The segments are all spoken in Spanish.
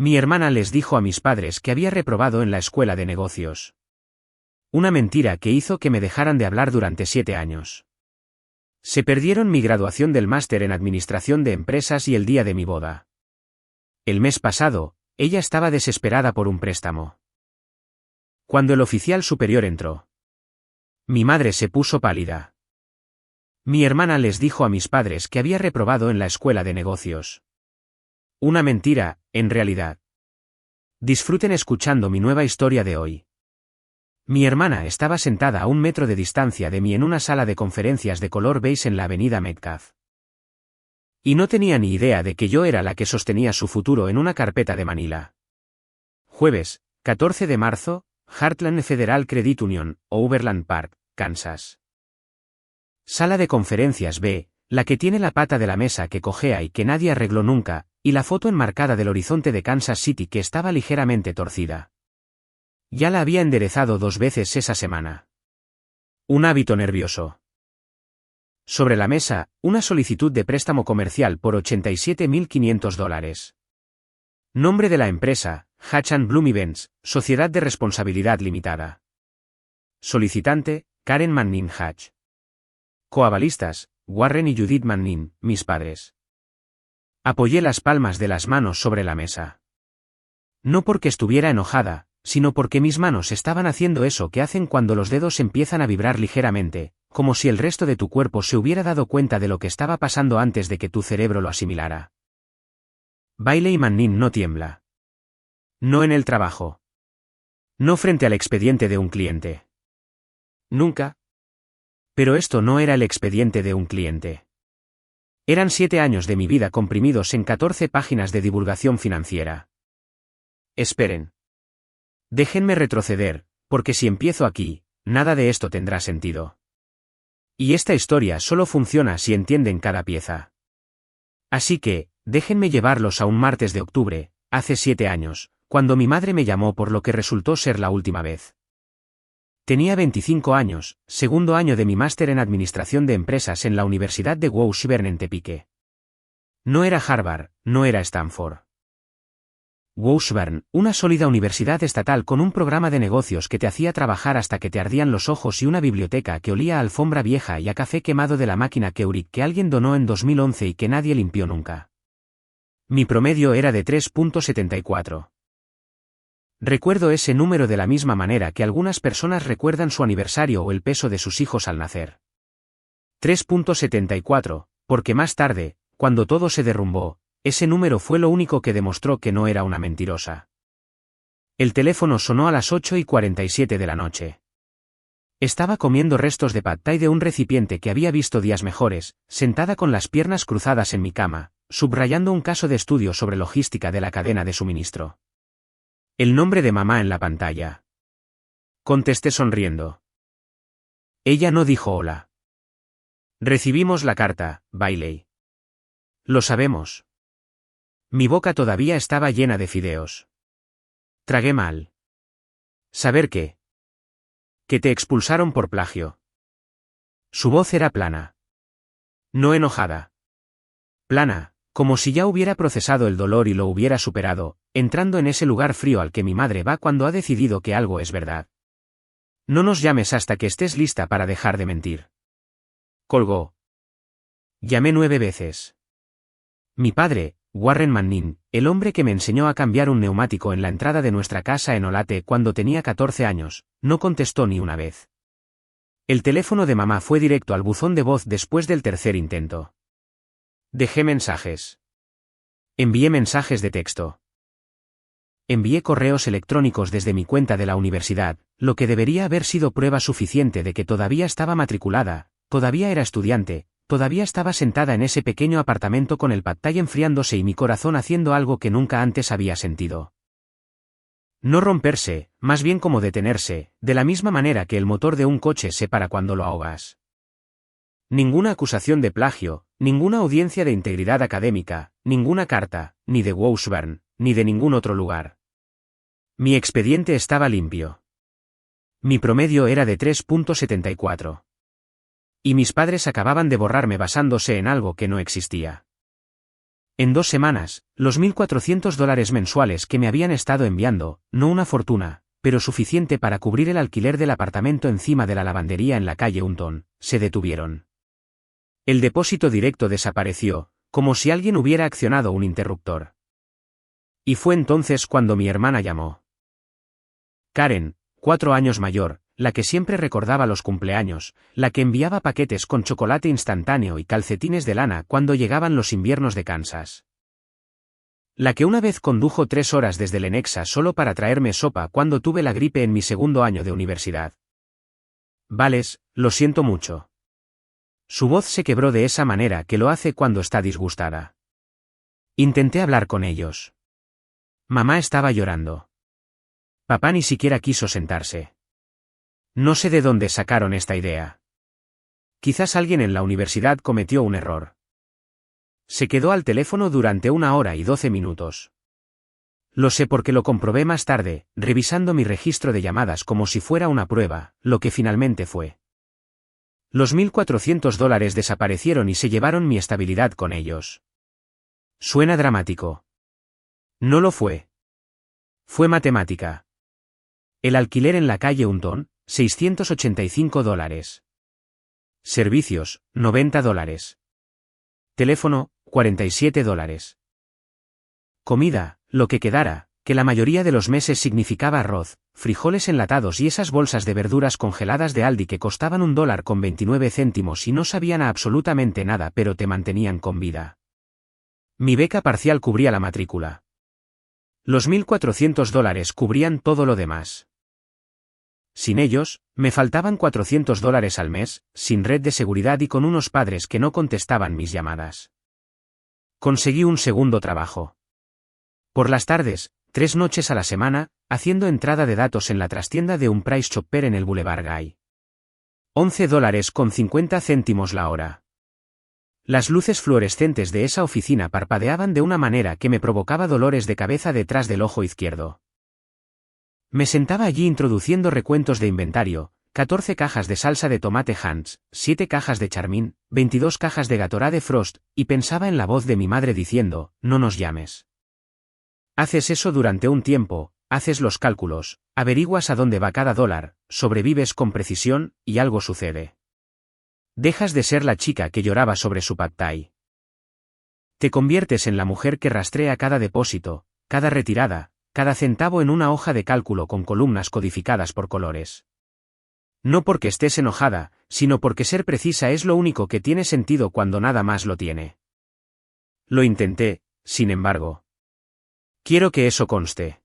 Mi hermana les dijo a mis padres que había reprobado en la escuela de negocios. Una mentira que hizo que me dejaran de hablar durante 7 años. Se perdieron mi graduación del máster en administración de empresas y el día de mi boda. El mes pasado, ella estaba desesperada por un préstamo. Cuando el oficial superior entró, mi madre se puso pálida. Mi hermana les dijo a mis padres que había reprobado en la escuela de negocios. Una mentira, en realidad. Disfruten escuchando mi nueva historia de hoy. Mi hermana estaba sentada a 1 metro de distancia de mí en una sala de conferencias de color beige en la avenida Metcalf. Y no tenía ni idea de que yo era la que sostenía su futuro en una carpeta de Manila. Jueves, 14 de marzo, Heartland Federal Credit Union, Overland Park, Kansas. Sala de conferencias B, la que tiene la pata de la mesa que cojea y que nadie arregló nunca, y la foto enmarcada del horizonte de Kansas City que estaba ligeramente torcida. Ya la había enderezado 2 veces esa semana. Un hábito nervioso. Sobre la mesa, una solicitud de préstamo comercial por $87.500. Nombre de la empresa, Hatch & Bloom Events, Sociedad de Responsabilidad Limitada. Solicitante, Karen Manning Hatch. Coavalistas, Warren y Judith Manning, mis padres. Apoyé las palmas de las manos sobre la mesa. No porque estuviera enojada, sino porque mis manos estaban haciendo eso que hacen cuando los dedos empiezan a vibrar ligeramente, como si el resto de tu cuerpo se hubiera dado cuenta de lo que estaba pasando antes de que tu cerebro lo asimilara. Bailey Manning no tiembla. No en el trabajo. No frente al expediente de un cliente. Nunca. Pero esto no era el expediente de un cliente. Eran 7 años de mi vida comprimidos en 14 páginas de divulgación financiera. Esperen. Déjenme retroceder, porque si empiezo aquí, nada de esto tendrá sentido. Y esta historia solo funciona si entienden cada pieza. Así que, déjenme llevarlos a un martes de octubre, hace 7 años, cuando mi madre me llamó por lo que resultó ser la última vez. Tenía 25 años, segundo año de mi máster en Administración de Empresas en la Universidad de Washburn en Tepique. No era Harvard, no era Stanford. Washburn, una sólida universidad estatal con un programa de negocios que te hacía trabajar hasta que te ardían los ojos y una biblioteca que olía a alfombra vieja y a café quemado de la máquina Keurig que alguien donó en 2011 y que nadie limpió nunca. Mi promedio era de 3.74. Recuerdo ese número de la misma manera que algunas personas recuerdan su aniversario o el peso de sus hijos al nacer. 3.74, porque más tarde, cuando todo se derrumbó, ese número fue lo único que demostró que no era una mentirosa. El teléfono sonó a las 8:47 de la noche. Estaba comiendo restos de pad thai de un recipiente que había visto días mejores, sentada con las piernas cruzadas en mi cama, subrayando un caso de estudio sobre logística de la cadena de suministro. El nombre de mamá en la pantalla. Contesté sonriendo. Ella no dijo hola. Recibimos la carta, Bailey. Lo sabemos. Mi boca todavía estaba llena de fideos. Tragué mal. ¿Saber qué? Que te expulsaron por plagio. Su voz era plana. No enojada. Plana, como si ya hubiera procesado el dolor y lo hubiera superado, entrando en ese lugar frío al que mi madre va cuando ha decidido que algo es verdad. No nos llames hasta que estés lista para dejar de mentir. Colgó. Llamé 9 veces. Mi padre, Warren Manning, el hombre que me enseñó a cambiar un neumático en la entrada de nuestra casa en Olate cuando tenía 14 años, no contestó ni una vez. El teléfono de mamá fue directo al buzón de voz después del tercer intento. Dejé mensajes. Envié mensajes de texto. Envié correos electrónicos desde mi cuenta de la universidad, lo que debería haber sido prueba suficiente de que todavía estaba matriculada, todavía era estudiante, todavía estaba sentada en ese pequeño apartamento con el pad thai enfriándose y mi corazón haciendo algo que nunca antes había sentido. No romperse, más bien como detenerse, de la misma manera que el motor de un coche se para cuando lo ahogas. Ninguna acusación de plagio, ninguna audiencia de integridad académica, ninguna carta, ni de Washburn, ni de ningún otro lugar. Mi expediente estaba limpio. Mi promedio era de 3.74. Y mis padres acababan de borrarme basándose en algo que no existía. En 2 semanas, los $1.400 mensuales que me habían estado enviando, no una fortuna, pero suficiente para cubrir el alquiler del apartamento encima de la lavandería en la calle Unton, se detuvieron. El depósito directo desapareció, como si alguien hubiera accionado un interruptor. Y fue entonces cuando mi hermana llamó. Karen, 4 años mayor, la que siempre recordaba los cumpleaños, la que enviaba paquetes con chocolate instantáneo y calcetines de lana cuando llegaban los inviernos de Kansas. La que una vez condujo 3 horas desde Lenexa solo para traerme sopa cuando tuve la gripe en mi 2º año de universidad. Vales, lo siento mucho. Su voz se quebró de esa manera que lo hace cuando está disgustada. Intenté hablar con ellos. Mamá estaba llorando. Papá ni siquiera quiso sentarse. No sé de dónde sacaron esta idea. Quizás alguien en la universidad cometió un error. Se quedó al teléfono durante 1 hora y 12 minutos. Lo sé porque lo comprobé más tarde, revisando mi registro de llamadas como si fuera una prueba, lo que finalmente fue. Los $1.400 desaparecieron y se llevaron mi estabilidad con ellos. Suena dramático. No lo fue. Fue matemática. El alquiler en la calle Unton, $685. Servicios, $90. Teléfono, $47. Comida, lo que quedara, que la mayoría de los meses significaba arroz, frijoles enlatados y esas bolsas de verduras congeladas de Aldi que costaban $1.29 y no sabían a absolutamente nada pero te mantenían con vida. Mi beca parcial cubría la matrícula. Los $1.400 cubrían todo lo demás. Sin ellos, me faltaban $400 al mes, sin red de seguridad y con unos padres que no contestaban mis llamadas. Conseguí un segundo trabajo. Por las tardes, 3 noches a la semana, haciendo entrada de datos en la trastienda de un Price Chopper en el Boulevard Gay. $11.50 la hora. Las luces fluorescentes de esa oficina parpadeaban de una manera que me provocaba dolores de cabeza detrás del ojo izquierdo. Me sentaba allí introduciendo recuentos de inventario, 14 cajas de salsa de tomate Hans, 7 cajas de Charmin, 22 cajas de Gatorade Frost, y pensaba en la voz de mi madre diciendo, no nos llames. Haces eso durante un tiempo, haces los cálculos, averiguas a dónde va cada dólar, sobrevives con precisión, y algo sucede. Dejas de ser la chica que lloraba sobre su pad thai. Te conviertes en la mujer que rastrea cada depósito, cada retirada, cada centavo en una hoja de cálculo con columnas codificadas por colores. No porque estés enojada, sino porque ser precisa es lo único que tiene sentido cuando nada más lo tiene. Lo intenté, sin embargo. Quiero que eso conste.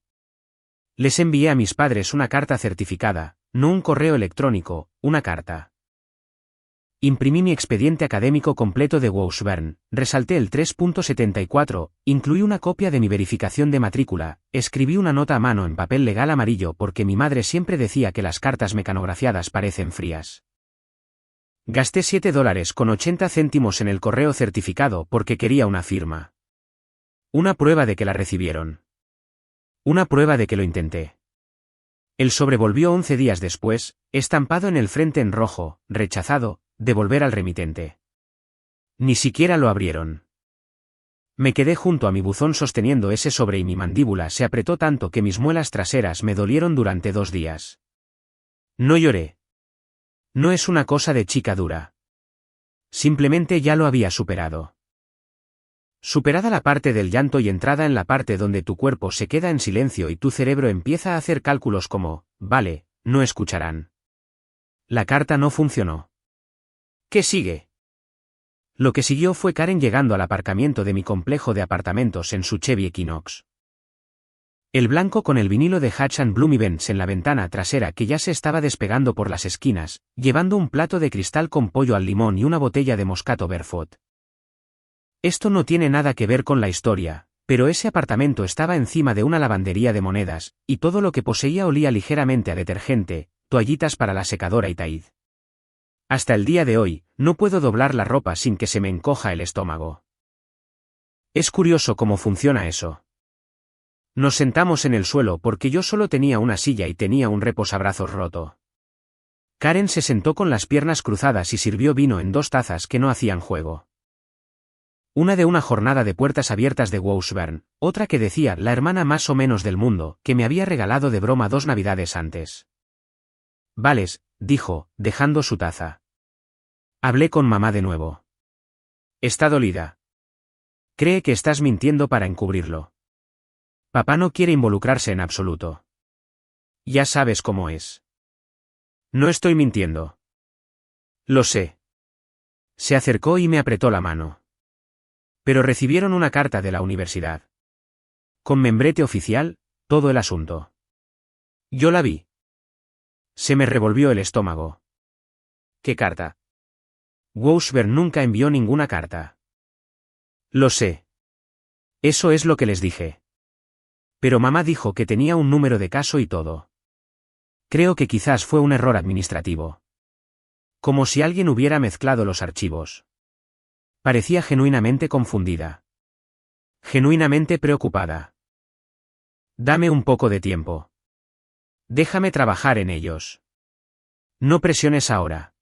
Les envié a mis padres una carta certificada, no un correo electrónico, una carta. Imprimí mi expediente académico completo de Washburn, resalté el 3.74, incluí una copia de mi verificación de matrícula, escribí una nota a mano en papel legal amarillo porque mi madre siempre decía que las cartas mecanografiadas parecen frías. Gasté $7.80 en el correo certificado porque quería una firma. Una prueba de que la recibieron. Una prueba de que lo intenté. El sobre volvió 11 días después, estampado en el frente en rojo, rechazado, devolver al remitente. Ni siquiera lo abrieron. Me quedé junto a mi buzón sosteniendo ese sobre y mi mandíbula se apretó tanto que mis muelas traseras me dolieron durante 2 días. No lloré. No es una cosa de chica dura. Simplemente ya lo había superado. Superada la parte del llanto y entrada en la parte donde tu cuerpo se queda en silencio y tu cerebro empieza a hacer cálculos como, vale, no escucharán. La carta no funcionó. ¿Qué sigue? Lo que siguió fue Karen llegando al aparcamiento de mi complejo de apartamentos en su Chevy Equinox. El blanco con el vinilo de Hatch and Bloom Events en la ventana trasera que ya se estaba despegando por las esquinas, llevando un plato de cristal con pollo al limón y una botella de Moscato Barefoot. Esto no tiene nada que ver con la historia, pero ese apartamento estaba encima de una lavandería de monedas, y todo lo que poseía olía ligeramente a detergente, toallitas para la secadora y Tide. Hasta el día de hoy, no puedo doblar la ropa sin que se me encoja el estómago. Es curioso cómo funciona eso. Nos sentamos en el suelo porque yo solo tenía una silla y tenía un reposabrazos roto. Karen se sentó con las piernas cruzadas y sirvió vino en 2 tazas que no hacían juego. Una de una jornada de puertas abiertas de Washburn, otra que decía la hermana más o menos del mundo, que me había regalado de broma 2 navidades antes. Vales, dijo, dejando su taza. Hablé con mamá de nuevo. Está dolida. Cree que estás mintiendo para encubrirlo. Papá no quiere involucrarse en absoluto. Ya sabes cómo es. No estoy mintiendo. Lo sé. Se acercó y me apretó la mano. Pero recibieron una carta de la universidad. Con membrete oficial, todo el asunto. Yo la vi. Se me revolvió el estómago. ¿Qué carta? Washburn nunca envió ninguna carta. Lo sé. Eso es lo que les dije. Pero mamá dijo que tenía un número de caso y todo. Creo que quizás fue un error administrativo. Como si alguien hubiera mezclado los archivos. Parecía genuinamente confundida. Genuinamente preocupada. Dame un poco de tiempo. Déjame trabajar en ellos. No presiones ahora.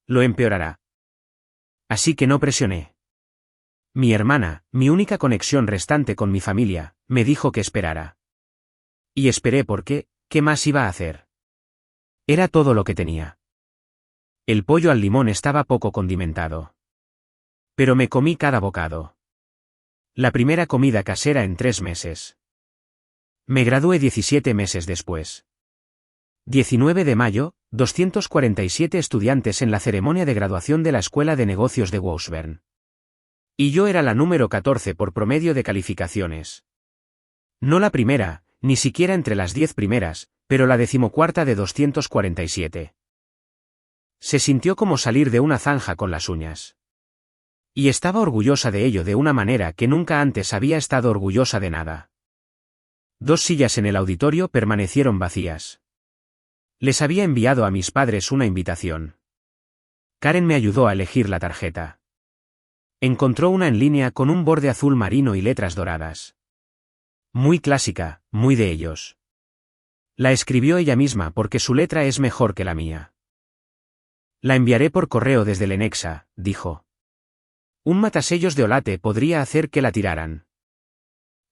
Lo empeorará. Así que no presioné. Mi hermana, mi única conexión restante con mi familia, me dijo que esperara. Y esperé porque, ¿qué más iba a hacer? Era todo lo que tenía. El pollo al limón estaba poco condimentado. Pero me comí cada bocado. La primera comida casera en 3 meses. Me gradué 17 meses después. 19 de mayo, 247 estudiantes en la ceremonia de graduación de la Escuela de Negocios de Washburn. Y yo era la número 14 por promedio de calificaciones. No la primera, ni siquiera entre las 10 primeras, pero la 14ª de 247. Se sintió como salir de una zanja con las uñas. Y estaba orgullosa de ello de una manera que nunca antes había estado orgullosa de nada. 2 sillas en el auditorio permanecieron vacías. Les había enviado a mis padres una invitación. Karen me ayudó a elegir la tarjeta. Encontró una en línea con un borde azul marino y letras doradas. Muy clásica, muy de ellos. La escribió ella misma porque su letra es mejor que la mía. La enviaré por correo desde Lenexa, dijo. Un matasellos de Olate podría hacer que la tiraran.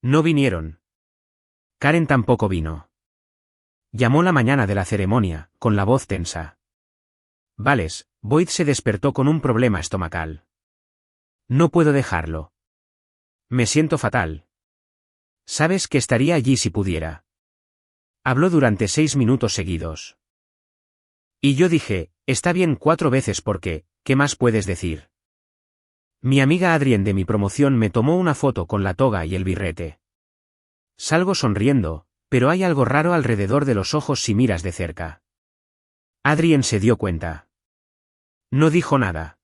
No vinieron. Karen tampoco vino. Llamó la mañana de la ceremonia, con la voz tensa. Vales, Boyd se despertó con un problema estomacal. No puedo dejarlo. Me siento fatal. Sabes que estaría allí si pudiera. Habló durante 6 minutos seguidos. Y yo dije, está bien 4 veces porque, ¿qué más puedes decir? Mi amiga Adrien de mi promoción me tomó una foto con la toga y el birrete. Salgo sonriendo, pero hay algo raro alrededor de los ojos si miras de cerca. Adrien se dio cuenta. No dijo nada.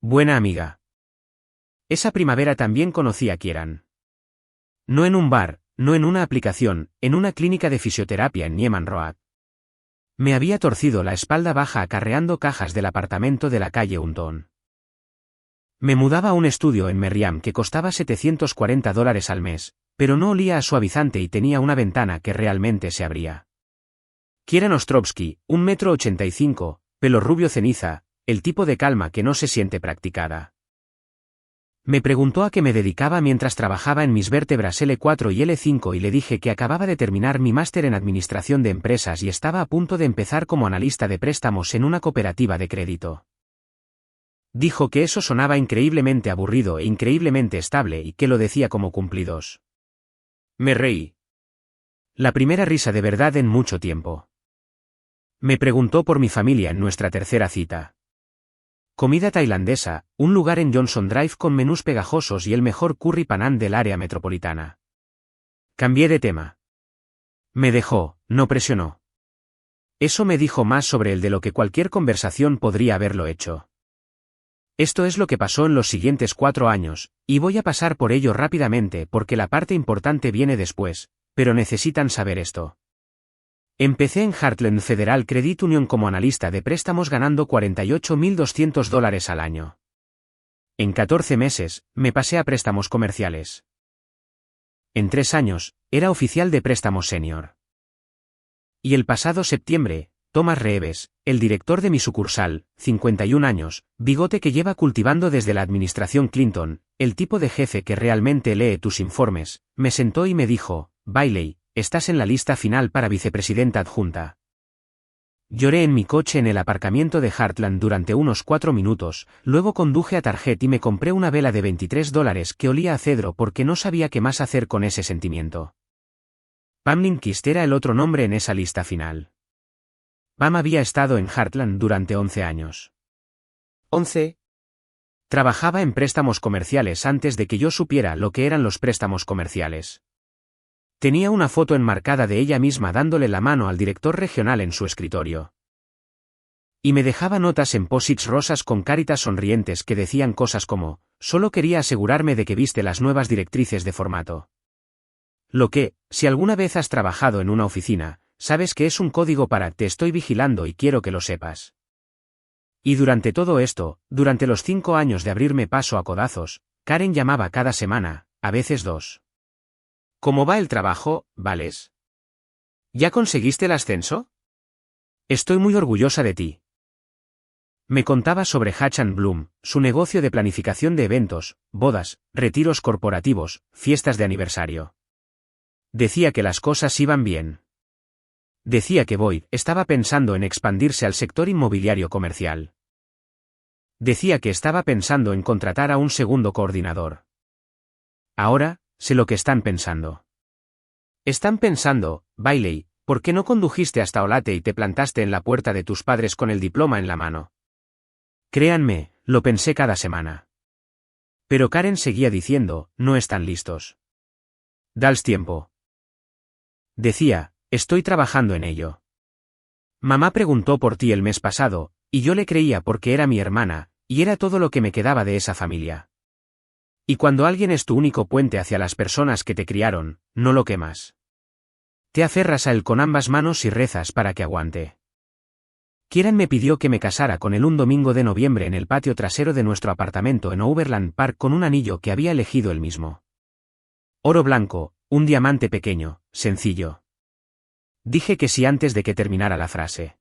Buena amiga. Esa primavera también conocí a Kieran. No en un bar, no en una aplicación, en una clínica de fisioterapia en Nieman Road. Me había torcido la espalda baja acarreando cajas del apartamento de la calle Hunton. Me mudaba a un estudio en Merriam que costaba $740 al mes, pero no olía a suavizante y tenía una ventana que realmente se abría. Kieran Ostrovsky, 1,85 m, pelo rubio ceniza, el tipo de calma que no se siente practicada. Me preguntó a qué me dedicaba mientras trabajaba en mis vértebras L4 y L5 y le dije que acababa de terminar mi máster en Administración de Empresas y estaba a punto de empezar como analista de préstamos en una cooperativa de crédito. Dijo que eso sonaba increíblemente aburrido e increíblemente estable y que lo decía como cumplidos. Me reí. La primera risa de verdad en mucho tiempo. Me preguntó por mi familia en nuestra tercera cita. Comida tailandesa, un lugar en Johnson Drive con menús pegajosos y el mejor curry panán del área metropolitana. Cambié de tema. Me dejó, no presionó. Eso me dijo más sobre él de lo que cualquier conversación podría haberlo hecho. Esto es lo que pasó en los siguientes 4 años, y voy a pasar por ello rápidamente porque la parte importante viene después, pero necesitan saber esto. Empecé en Heartland Federal Credit Union como analista de préstamos ganando $48,200 al año. En 14 meses, me pasé a préstamos comerciales. En 3 años, era oficial de préstamos senior. Y el pasado septiembre, Thomas Reeves, el director de mi sucursal, 51 años, bigote que lleva cultivando desde la administración Clinton, el tipo de jefe que realmente lee tus informes, me sentó y me dijo, Bailey, estás en la lista final para vicepresidenta adjunta. Lloré en mi coche en el aparcamiento de Heartland durante unos 4 minutos, luego conduje a Target y me compré una vela de $23 que olía a cedro porque no sabía qué más hacer con ese sentimiento. Pam Lindquist era el otro nombre en esa lista final. Pam había estado en Heartland durante 11 años. ¿11? Trabajaba en préstamos comerciales antes de que yo supiera lo que eran los préstamos comerciales. Tenía una foto enmarcada de ella misma dándole la mano al director regional en su escritorio. Y me dejaba notas en posits rosas con caritas sonrientes que decían cosas como, solo quería asegurarme de que viste las nuevas directrices de formato. Lo que, si alguna vez has trabajado en una oficina, sabes que es un código para te estoy vigilando y quiero que lo sepas. Y durante todo esto, durante los 5 años de abrirme paso a codazos, Karen llamaba cada semana, a veces 2. ¿Cómo va el trabajo, Vales? ¿Ya conseguiste el ascenso? Estoy muy orgullosa de ti. Me contaba sobre Hatch & Bloom, su negocio de planificación de eventos, bodas, retiros corporativos, fiestas de aniversario. Decía que las cosas iban bien. Decía que Boyd estaba pensando en expandirse al sector inmobiliario comercial. Decía que estaba pensando en contratar a un segundo coordinador. Ahora, sé lo que están pensando. Están pensando, Bailey, ¿por qué no condujiste hasta Olate y te plantaste en la puerta de tus padres con el diploma en la mano? Créanme, lo pensé cada semana. Pero Karen seguía diciendo, no están listos. Dales tiempo. Decía, estoy trabajando en ello. Mamá preguntó por ti el mes pasado, y yo le creía porque era mi hermana, y era todo lo que me quedaba de esa familia. Y cuando alguien es tu único puente hacia las personas que te criaron, no lo quemas. Te aferras a él con ambas manos y rezas para que aguante. Kieran me pidió que me casara con él un domingo de noviembre en el patio trasero de nuestro apartamento en Overland Park con un anillo que había elegido él mismo. Oro blanco, un diamante pequeño, sencillo. Dije que sí antes de que terminara la frase.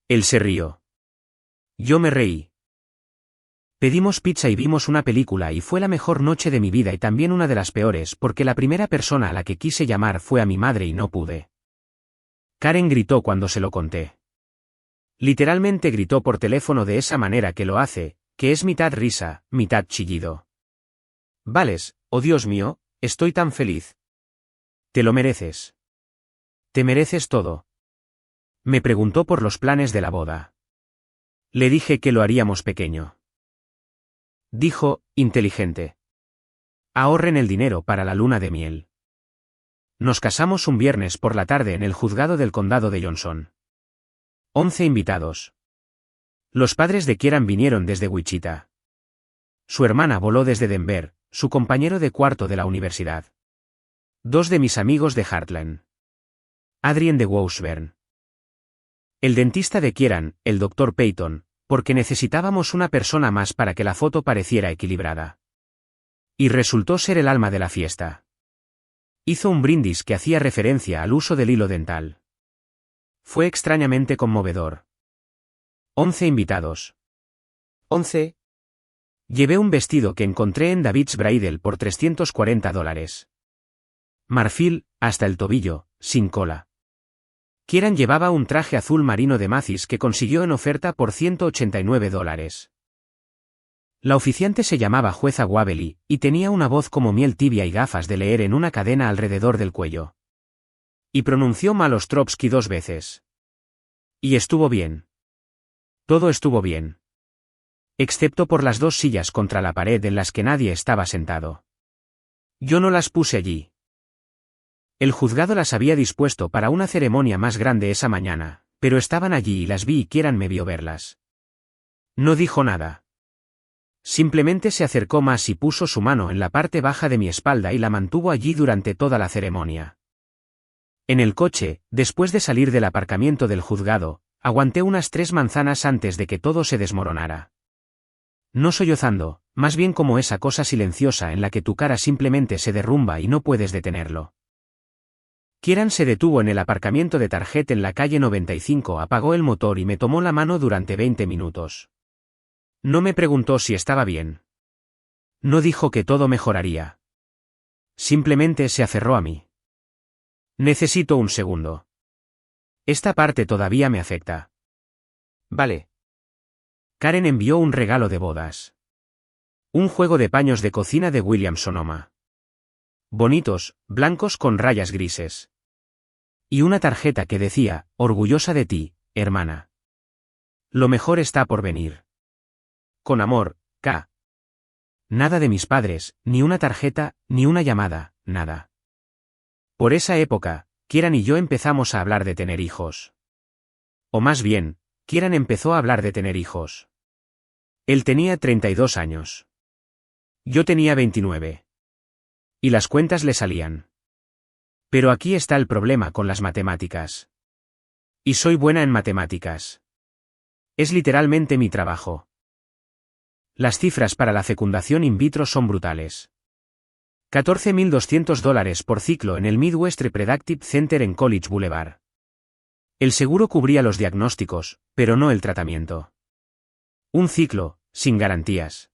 Él se rió. Yo me reí. Pedimos pizza y vimos una película y fue la mejor noche de mi vida y también una de las peores porque la primera persona a la que quise llamar fue a mi madre y no pude. Karen gritó cuando se lo conté. Literalmente gritó por teléfono de esa manera que lo hace, que es mitad risa, mitad chillido. Vales, oh Dios mío, estoy tan feliz. Te lo mereces. Te mereces todo. Me preguntó por los planes de la boda. Le dije que lo haríamos pequeño. Dijo, inteligente. Ahorren el dinero para la luna de miel. Nos casamos un viernes por la tarde en el juzgado del condado de Johnson. 11 invitados. Los padres de Kieran vinieron desde Wichita. Su hermana voló desde Denver, su compañero de cuarto de la universidad. 2 de mis amigos de Heartland. Adrien de Washburn. El dentista de Kieran, el Dr. Peyton, porque necesitábamos una persona más para que la foto pareciera equilibrada. Y resultó ser el alma de la fiesta. Hizo un brindis que hacía referencia al uso del hilo dental. Fue extrañamente conmovedor. 11 invitados. 11. Llevé un vestido que encontré en David's Bridal por $340. Marfil, hasta el tobillo, sin cola. Kieran llevaba un traje azul marino de Macy's que consiguió en oferta por $189. La oficiante se llamaba Jueza Wabely, y tenía una voz como miel tibia y gafas de leer en una cadena alrededor del cuello. Y pronunció mal Ostrovsky 2 veces. Y estuvo bien. Todo estuvo bien. Excepto por las 2 sillas contra la pared en las que nadie estaba sentado. Yo no las puse allí. El juzgado las había dispuesto para una ceremonia más grande esa mañana, pero estaban allí y las vi y Kieran me vio verlas. No dijo nada. Simplemente se acercó más y puso su mano en la parte baja de mi espalda y la mantuvo allí durante toda la ceremonia. En el coche, después de salir del aparcamiento del juzgado, aguanté unas 3 manzanas antes de que todo se desmoronara. No sollozando, más bien como esa cosa silenciosa en la que tu cara simplemente se derrumba y no puedes detenerlo. Kieran se detuvo en el aparcamiento de Target en la calle 95, apagó el motor y me tomó la mano durante 20 minutos. No me preguntó si estaba bien. No dijo que todo mejoraría. Simplemente se aferró a mí. Necesito un segundo. Esta parte todavía me afecta. Vale. Karen envió un regalo de bodas. Un juego de paños de cocina de Williams-Sonoma. Bonitos, blancos con rayas grises. Y una tarjeta que decía, orgullosa de ti, hermana. Lo mejor está por venir. Con amor, K. Nada de mis padres, ni una tarjeta, ni una llamada, nada. Por esa época, Kieran y yo empezamos a hablar de tener hijos. O más bien, Kieran empezó a hablar de tener hijos. Él tenía 32 años. Yo tenía 29. Y las cuentas le salían. Pero aquí está el problema con las matemáticas. Y soy buena en matemáticas. Es literalmente mi trabajo. Las cifras para la fecundación in vitro son brutales. $14.200 por ciclo en el Midwest Reproductive Center en College Boulevard. El seguro cubría los diagnósticos, pero no el tratamiento. Un ciclo, sin garantías.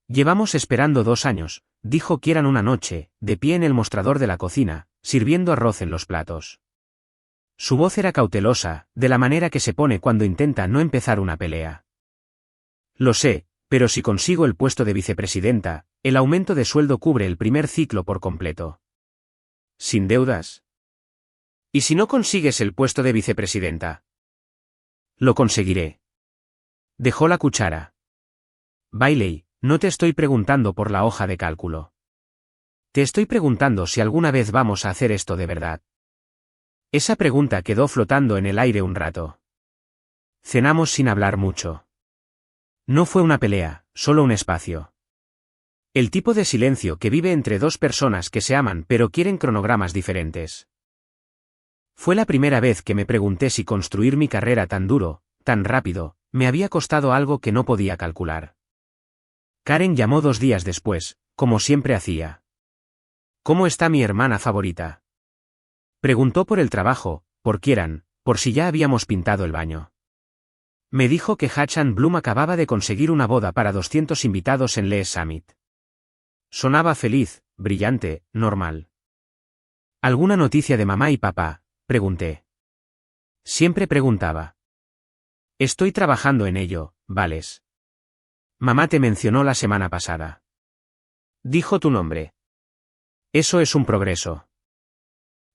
Llevamos esperando 2 años, dijo Kieran una noche, de pie en el mostrador de la cocina, sirviendo arroz en los platos. Su voz era cautelosa, de la manera que se pone cuando intenta no empezar una pelea. Lo sé, pero si consigo el puesto de vicepresidenta, el aumento de sueldo cubre el primer ciclo por completo. ¿Sin deudas? ¿Y si no consigues el puesto de vicepresidenta? Lo conseguiré. Dejó la cuchara. Bailey, no te estoy preguntando por la hoja de cálculo. Te estoy preguntando si alguna vez vamos a hacer esto de verdad. Esa pregunta quedó flotando en el aire un rato. Cenamos sin hablar mucho. No fue una pelea, solo un espacio. El tipo de silencio que vive entre dos personas que se aman pero quieren cronogramas diferentes. Fue la primera vez que me pregunté si construir mi carrera tan duro, tan rápido, me había costado algo que no podía calcular. Karen llamó 2 días después, como siempre hacía. ¿Cómo está mi hermana favorita? Preguntó por el trabajo, por Kieran, por si ya habíamos pintado el baño. Me dijo que Hachan Bloom acababa de conseguir una boda para 200 invitados en Lee's Summit. Sonaba feliz, brillante, normal. ¿Alguna noticia de mamá y papá?, pregunté. Siempre preguntaba. Estoy trabajando en ello, Vales. Mamá te mencionó la semana pasada. Dijo tu nombre. Eso es un progreso.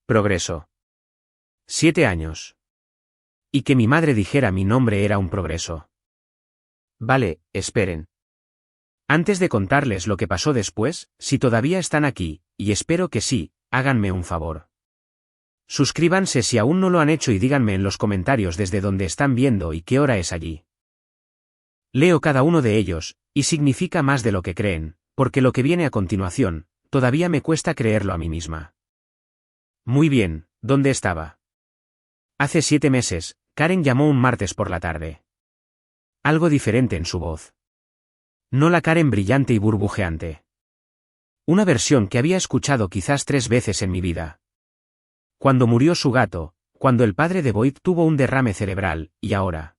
Progreso. 7 años. Y que mi madre dijera mi nombre era un progreso. Vale, esperen. Antes de contarles lo que pasó después, si todavía están aquí, y espero que sí, háganme un favor. Suscríbanse si aún no lo han hecho y díganme en los comentarios desde dónde están viendo y qué hora es allí. Leo cada uno de ellos, y significa más de lo que creen, porque lo que viene a continuación, todavía me cuesta creerlo a mí misma. Muy bien, ¿dónde estaba? Hace 7 meses, Karen llamó un martes por la tarde. Algo diferente en su voz. No la Karen brillante y burbujeante. Una versión que había escuchado quizás 3 veces en mi vida. Cuando murió su gato, cuando el padre de Boyd tuvo un derrame cerebral, y ahora.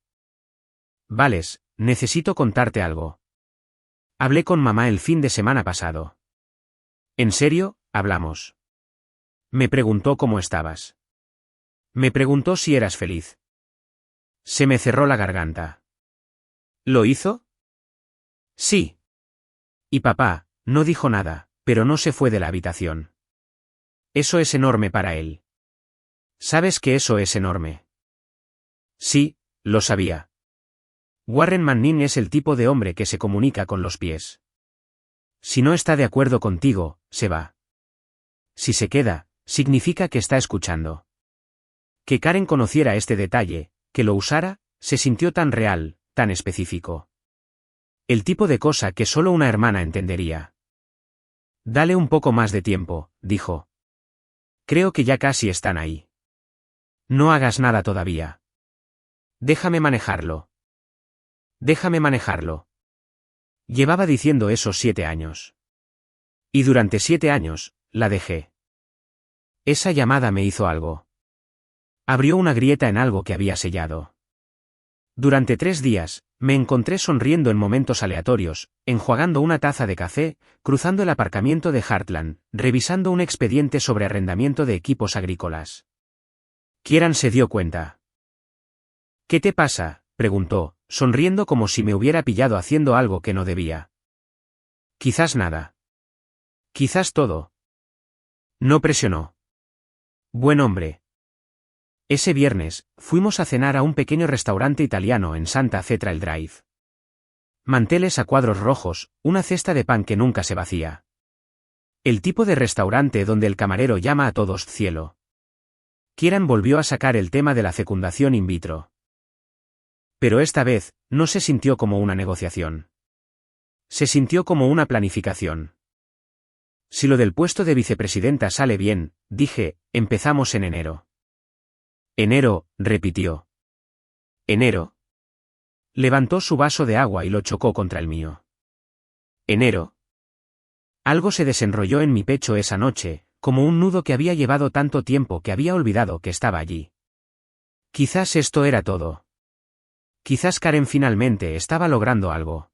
Vales, necesito contarte algo. Hablé con mamá el fin de semana pasado. ¿En serio? Hablamos. Me preguntó cómo estabas. Me preguntó si eras feliz. Se me cerró la garganta. ¿Lo hizo? Sí. Y papá, no dijo nada, pero no se fue de la habitación. Eso es enorme para él. ¿Sabes que eso es enorme? Sí, lo sabía. Warren Manning es el tipo de hombre que se comunica con los pies. Si no está de acuerdo contigo, se va. Si se queda, significa que está escuchando. Que Karen conociera este detalle, que lo usara, se sintió tan real, tan específico. El tipo de cosa que solo una hermana entendería. Dale un poco más de tiempo, dijo. Creo que ya casi están ahí. No hagas nada todavía. Déjame manejarlo. Déjame manejarlo. Llevaba diciendo eso 7 años. Y durante 7 años, la dejé. Esa llamada me hizo algo. Abrió una grieta en algo que había sellado. Durante 3 días, me encontré sonriendo en momentos aleatorios, enjuagando una taza de café, cruzando el aparcamiento de Heartland, revisando un expediente sobre arrendamiento de equipos agrícolas. Kieran se dio cuenta. ¿Qué te pasa?, preguntó, sonriendo como si me hubiera pillado haciendo algo que no debía. Quizás nada. Quizás todo. No presionó. Buen hombre. Ese viernes, fuimos a cenar a un pequeño restaurante italiano en Santa Fe Trail Drive. Manteles a cuadros rojos, una cesta de pan que nunca se vacía. El tipo de restaurante donde el camarero llama a todos cielo. Kieran volvió a sacar el tema de la fecundación in vitro. Pero esta vez, no se sintió como una negociación. Se sintió como una planificación. Si lo del puesto de vicepresidenta sale bien, dije, empezamos en enero. Enero, repitió. Enero. Levantó su vaso de agua y lo chocó contra el mío. Enero. Algo se desenrolló en mi pecho esa noche, como un nudo que había llevado tanto tiempo que había olvidado que estaba allí. Quizás esto era todo. Quizás Karen finalmente estaba logrando algo.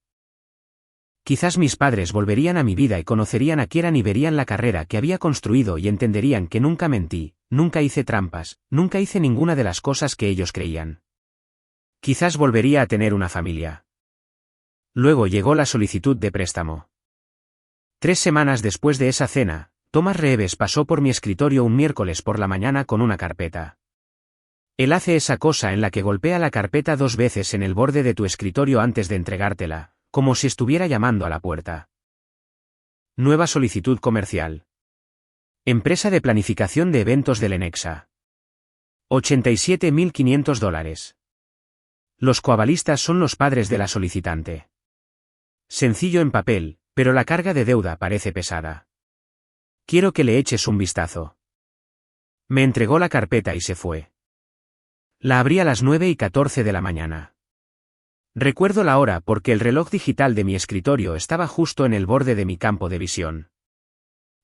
Quizás mis padres volverían a mi vida y conocerían a Kieran y verían la carrera que había construido y entenderían que nunca mentí, nunca hice trampas, nunca hice ninguna de las cosas que ellos creían. Quizás volvería a tener una familia. Luego llegó la solicitud de préstamo. 3 semanas después de esa cena, Thomas Reeves pasó por mi escritorio un miércoles por la mañana con una carpeta. Él hace esa cosa en la que golpea la carpeta 2 veces en el borde de tu escritorio antes de entregártela, como si estuviera llamando a la puerta. Nueva solicitud comercial. Empresa de planificación de eventos de Lenexa. $87.500. Los coavalistas son los padres de la solicitante. Sencillo en papel, pero la carga de deuda parece pesada. Quiero que le eches un vistazo. Me entregó la carpeta y se fue. La abrí a las 9:14 de la mañana. Recuerdo la hora porque el reloj digital de mi escritorio estaba justo en el borde de mi campo de visión.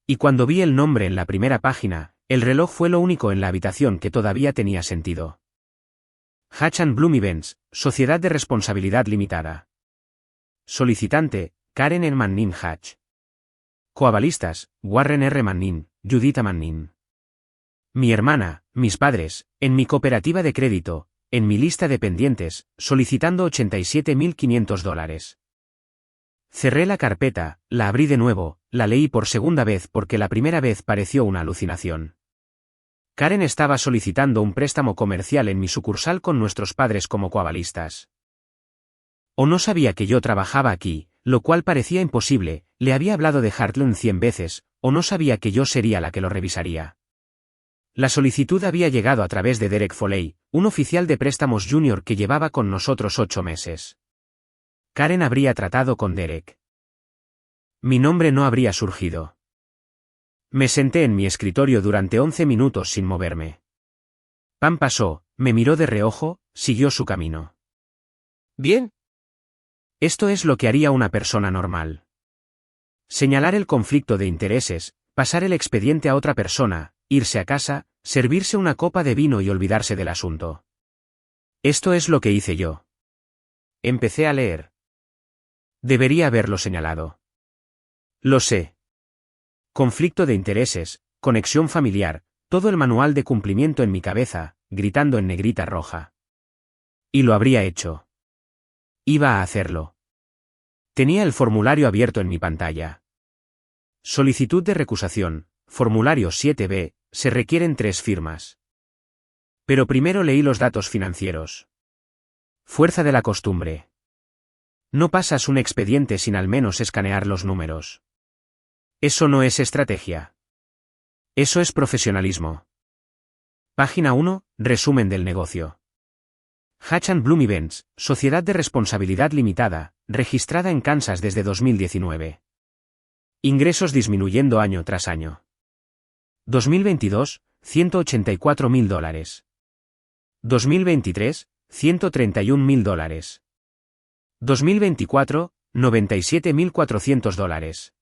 Y cuando vi el nombre en la primera página, el reloj fue lo único en la habitación que todavía tenía sentido. Hatch & Bloom Events, Sociedad de Responsabilidad Limitada. Solicitante, Karen R. Manning Hatch. Coavalistas, Warren R. Manning, Judith Manning. Mi hermana, mis padres, en mi cooperativa de crédito, en mi lista de pendientes, solicitando $87.500. Cerré la carpeta, la abrí de nuevo, la leí por segunda vez porque la primera vez pareció una alucinación. Karen estaba solicitando un préstamo comercial en mi sucursal con nuestros padres como coavalistas. O no sabía que yo trabajaba aquí, lo cual parecía imposible, le había hablado de Heartland 100 veces, o no sabía que yo sería la que lo revisaría. La solicitud había llegado a través de Derek Foley, un oficial de préstamos junior que llevaba con nosotros 8 meses. Karen habría tratado con Derek. Mi nombre no habría surgido. Me senté en mi escritorio durante 11 minutos sin moverme. Pam pasó, me miró de reojo, siguió su camino. Bien. Esto es lo que haría una persona normal. Señalar el conflicto de intereses, pasar el expediente a otra persona, irse a casa, servirse una copa de vino y olvidarse del asunto. Esto es lo que hice yo. Empecé a leer. Debería haberlo señalado. Lo sé. Conflicto de intereses, conexión familiar, todo el manual de cumplimiento en mi cabeza, gritando en negrita roja. Y lo habría hecho. Iba a hacerlo. Tenía el formulario abierto en mi pantalla. Solicitud de recusación, formulario 7B, se requieren 3 firmas. Pero primero leí los datos financieros. Fuerza de la costumbre. No pasas un expediente sin al menos escanear los números. Eso no es estrategia. Eso es profesionalismo. Página 1, resumen del negocio. Hatch & Bloom Events, Sociedad de Responsabilidad Limitada, registrada en Kansas desde 2019. Ingresos disminuyendo año tras año. 2022, $184.000. 2023, $131.000. 2024, $97.400.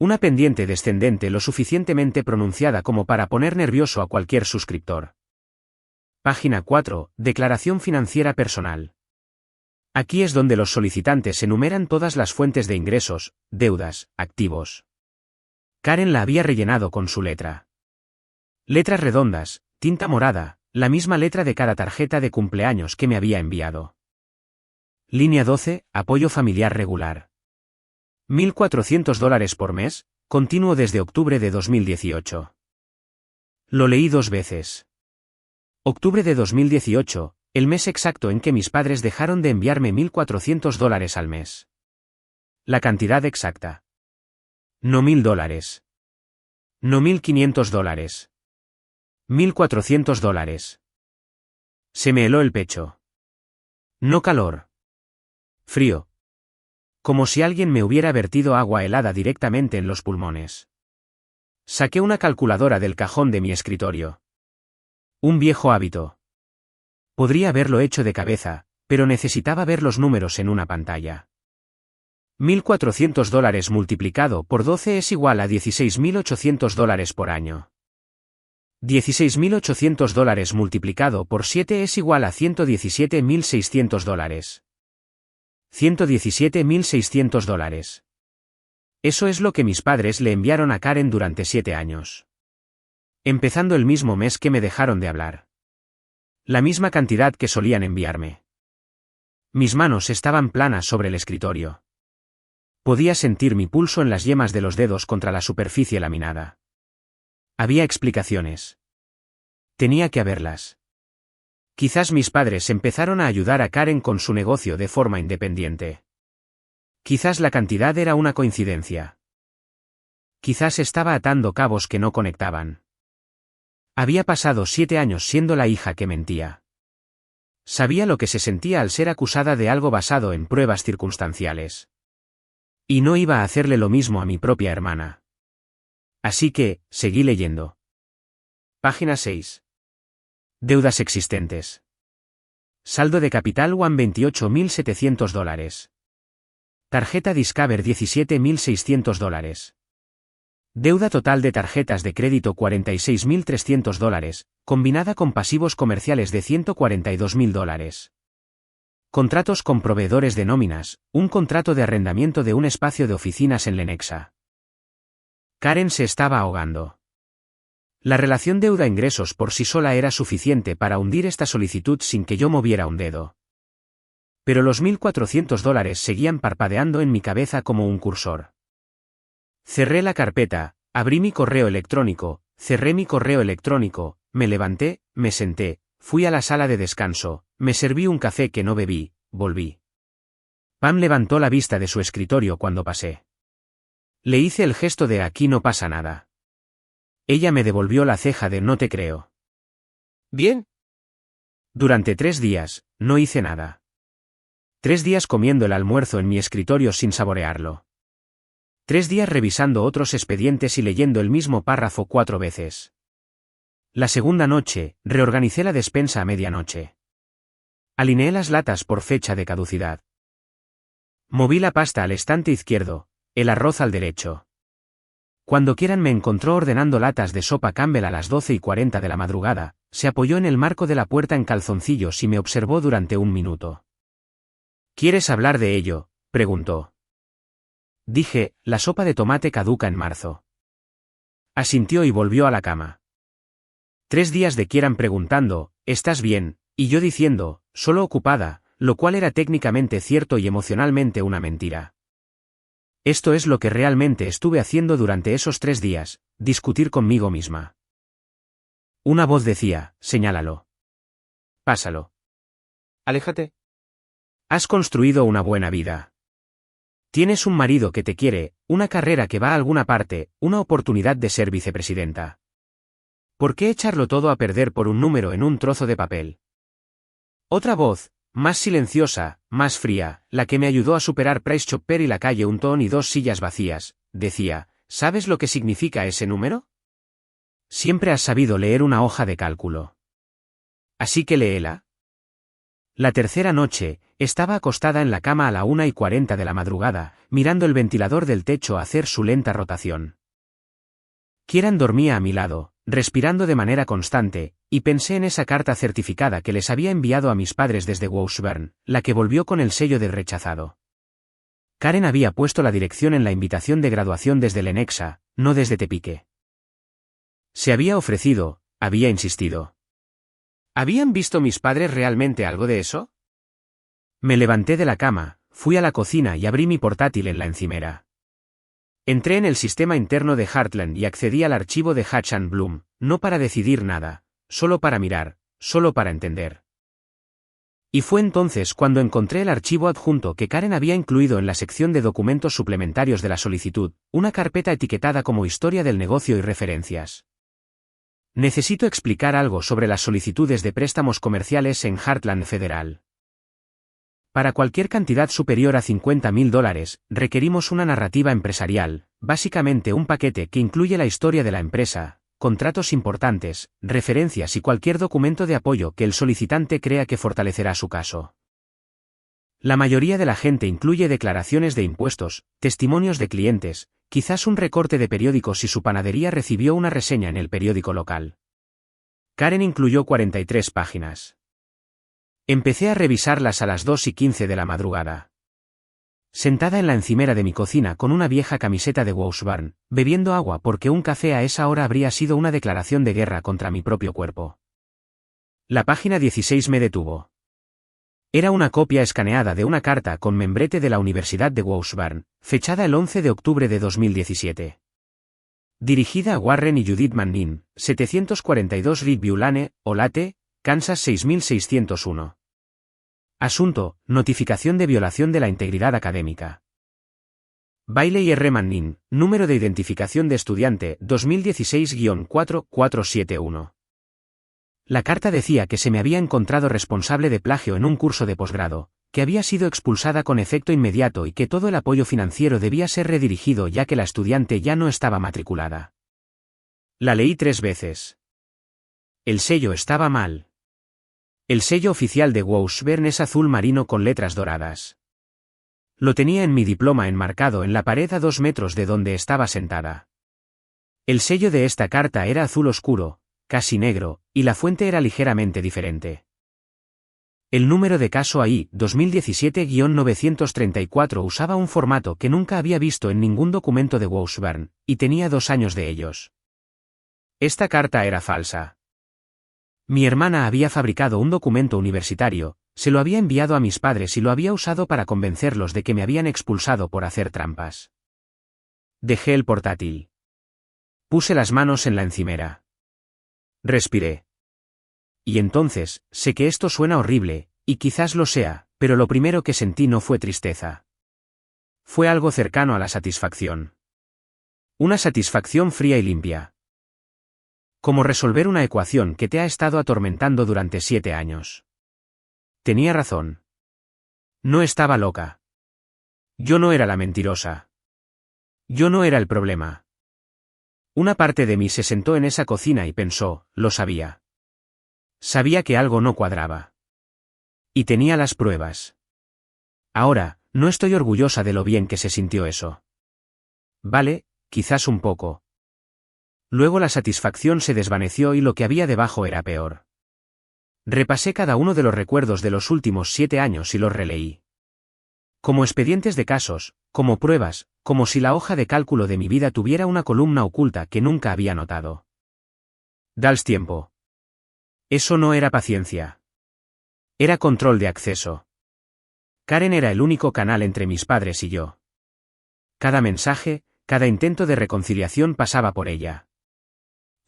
Una pendiente descendente lo suficientemente pronunciada como para poner nervioso a cualquier suscriptor. Página 4. Declaración financiera personal. Aquí es donde los solicitantes enumeran todas las fuentes de ingresos, deudas, activos. Karen la había rellenado con su letra. Letras redondas, tinta morada, la misma letra de cada tarjeta de cumpleaños que me había enviado. Línea 12, apoyo familiar regular. $1.400 por mes, continuo desde octubre de 2018. Lo leí 2 veces. Octubre de 2018, el mes exacto en que mis padres dejaron de enviarme $1.400 al mes. La cantidad exacta. No $1.000. No $1.500. $1.400. Se me heló el pecho. No calor. Frío. Como si alguien me hubiera vertido agua helada directamente en los pulmones. Saqué una calculadora del cajón de mi escritorio. Un viejo hábito. Podría haberlo hecho de cabeza, pero necesitaba ver los números en una pantalla. $1.400 multiplicado por 12 es igual a $16.800 por año. $16.800 multiplicado por 7 es igual a $117.600. $117.600. Eso es lo que mis padres le enviaron a Karen durante 7 años. Empezando el mismo mes que me dejaron de hablar. La misma cantidad que solían enviarme. Mis manos estaban planas sobre el escritorio. Podía sentir mi pulso en las yemas de los dedos contra la superficie laminada. Había explicaciones. Tenía que haberlas. Quizás mis padres empezaron a ayudar a Karen con su negocio de forma independiente. Quizás la cantidad era una coincidencia. Quizás estaba atando cabos que no conectaban. Había pasado 7 años siendo la hija que mentía. Sabía lo que se sentía al ser acusada de algo basado en pruebas circunstanciales. Y no iba a hacerle lo mismo a mi propia hermana. Así que, seguí leyendo. Página 6. Deudas existentes. Saldo de capital One $28.700. Tarjeta Discover $17.600. Deuda total de tarjetas de crédito $46.300, combinada con pasivos comerciales de $142.000. Contratos con proveedores de nóminas, un contrato de arrendamiento de un espacio de oficinas en Lenexa. Karen se estaba ahogando. La relación deuda-ingresos por sí sola era suficiente para hundir esta solicitud sin que yo moviera un dedo. Pero los $1.400 seguían parpadeando en mi cabeza como un cursor. Cerré la carpeta, abrí mi correo electrónico, cerré mi correo electrónico, me levanté, me senté, fui a la sala de descanso, me serví un café que no bebí, volví. Pam levantó la vista de su escritorio cuando pasé. Le hice el gesto de aquí no pasa nada. Ella me devolvió la ceja de no te creo. ¿Bien? Durante 3 días, no hice nada. 3 días comiendo el almuerzo en mi escritorio sin saborearlo. 3 días revisando otros expedientes y leyendo el mismo párrafo 4 veces. La segunda noche, reorganicé la despensa a medianoche. Alineé las latas por fecha de caducidad. Moví la pasta al estante izquierdo, el arroz al derecho. Cuando quieran me encontró ordenando latas de sopa Campbell a las 12:40 de la madrugada, se apoyó en el marco de la puerta en calzoncillos y me observó durante 1 minuto. ¿Quieres hablar de ello?, preguntó. Dije, la sopa de tomate caduca en marzo. Asintió y volvió a la cama. 3 días de Kieran preguntando, ¿estás bien?, y yo diciendo, solo ocupada, lo cual era técnicamente cierto y emocionalmente una mentira. Esto es lo que realmente estuve haciendo durante esos 3 días, discutir conmigo misma. Una voz decía, señálalo. Pásalo. Aléjate. Has construido una buena vida. Tienes un marido que te quiere, una carrera que va a alguna parte, una oportunidad de ser vicepresidenta. ¿Por qué echarlo todo a perder por un número en un trozo de papel? Otra voz, más silenciosa, más fría, la que me ayudó a superar Price Chopper y la calle Hunton y 2 sillas vacías, decía, ¿sabes lo que significa ese número? Siempre has sabido leer una hoja de cálculo. Así que léela. La tercera noche, Estaba acostada en la cama a la 1:40 de la madrugada, mirando el ventilador del techo hacer su lenta rotación. Kieran dormía a mi lado, respirando de manera constante, y pensé en esa carta certificada que les había enviado a mis padres desde Washburn, la que volvió con el sello de rechazado. Karen había puesto la dirección en la invitación de graduación desde Lenexa, no desde Tepique. Se había ofrecido, había insistido. ¿Habían visto mis padres realmente algo de eso? Me levanté de la cama, fui a la cocina y abrí mi portátil en la encimera. Entré en el sistema interno de Heartland y accedí al archivo de Hatch and Bloom, no para decidir nada, solo para mirar, solo para entender. Y fue entonces cuando encontré el archivo adjunto que Karen había incluido en la sección de documentos suplementarios de la solicitud, una carpeta etiquetada como Historia del negocio y referencias. Necesito explicar algo sobre las solicitudes de préstamos comerciales en Heartland Federal. Para cualquier cantidad superior a $50,000, requerimos una narrativa empresarial, básicamente un paquete que incluye la historia de la empresa, contratos importantes, referencias y cualquier documento de apoyo que el solicitante crea que fortalecerá su caso. La mayoría de la gente incluye declaraciones de impuestos, testimonios de clientes, quizás un recorte de periódicos si su panadería recibió una reseña en el periódico local. Karen incluyó 43 páginas. Empecé a revisarlas a las 2:15 de la madrugada. Sentada en la encimera de mi cocina con una vieja camiseta de Washburn, bebiendo agua porque un café a esa hora habría sido una declaración de guerra contra mi propio cuerpo. La página 16 me detuvo. Era una copia escaneada de una carta con membrete de la Universidad de Washburn, fechada el 11 de octubre de 2017. Dirigida a Warren y Judith Manning, 742 Riverview Lane, Olate, Kansas 6601. Asunto: notificación de violación de la integridad académica. Bailey R. Manning, número de identificación de estudiante 2016-4471. La carta decía que se me había encontrado responsable de plagio en un curso de posgrado, que había sido expulsada con efecto inmediato y que todo el apoyo financiero debía ser redirigido ya que la estudiante ya no estaba matriculada. La leí 3 veces. El sello estaba mal. El sello oficial de Washburn es azul marino con letras doradas. Lo tenía en mi diploma enmarcado en la pared a 2 metros de donde estaba sentada. El sello de esta carta era azul oscuro, casi negro, y la fuente era ligeramente diferente. El número de caso AI, 2017-934 usaba un formato que nunca había visto en ningún documento de Washburn, y tenía 2 años de ellos. Esta carta era falsa. Mi hermana había fabricado un documento universitario, se lo había enviado a mis padres y lo había usado para convencerlos de que me habían expulsado por hacer trampas. Dejé el portátil. Puse las manos en la encimera. Respiré. Y entonces, sé que esto suena horrible, y quizás lo sea, pero lo primero que sentí no fue tristeza. Fue algo cercano a la satisfacción. Una satisfacción fría y limpia. Como resolver una ecuación que te ha estado atormentando durante 7 años. Tenía razón. No estaba loca. Yo no era la mentirosa. Yo no era el problema. Una parte de mí se sentó en esa cocina y pensó, lo sabía. Sabía que algo no cuadraba. Y tenía las pruebas. Ahora, no estoy orgullosa de lo bien que se sintió eso. Vale, quizás un poco. Luego la satisfacción se desvaneció y lo que había debajo era peor. Repasé cada uno de los recuerdos de los últimos 7 años y los releí. Como expedientes de casos, como pruebas, como si la hoja de cálculo de mi vida tuviera una columna oculta que nunca había notado. Dals tiempo. Eso no era paciencia. Era control de acceso. Karen era el único canal entre mis padres y yo. Cada mensaje, cada intento de reconciliación pasaba por ella.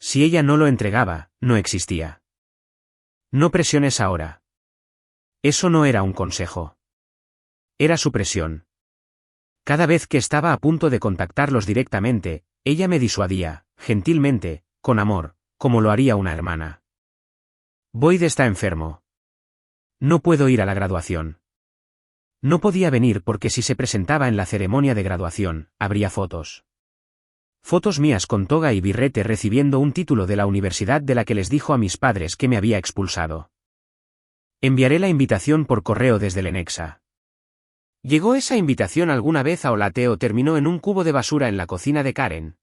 Si ella no lo entregaba, no existía. No presiones ahora. Eso no era un consejo. Era su presión. Cada vez que estaba a punto de contactarlos directamente, ella me disuadía, gentilmente, con amor, como lo haría una hermana. Boyd está enfermo. No puedo ir a la graduación. No podía venir porque si se presentaba en la ceremonia de graduación, habría fotos. Fotos mías con toga y birrete recibiendo un título de la universidad de la que les dijo a mis padres que me había expulsado. Enviaré la invitación por correo desde Lenexa. ¿Llegó esa invitación alguna vez a Olate o terminó en un cubo de basura en la cocina de Karen?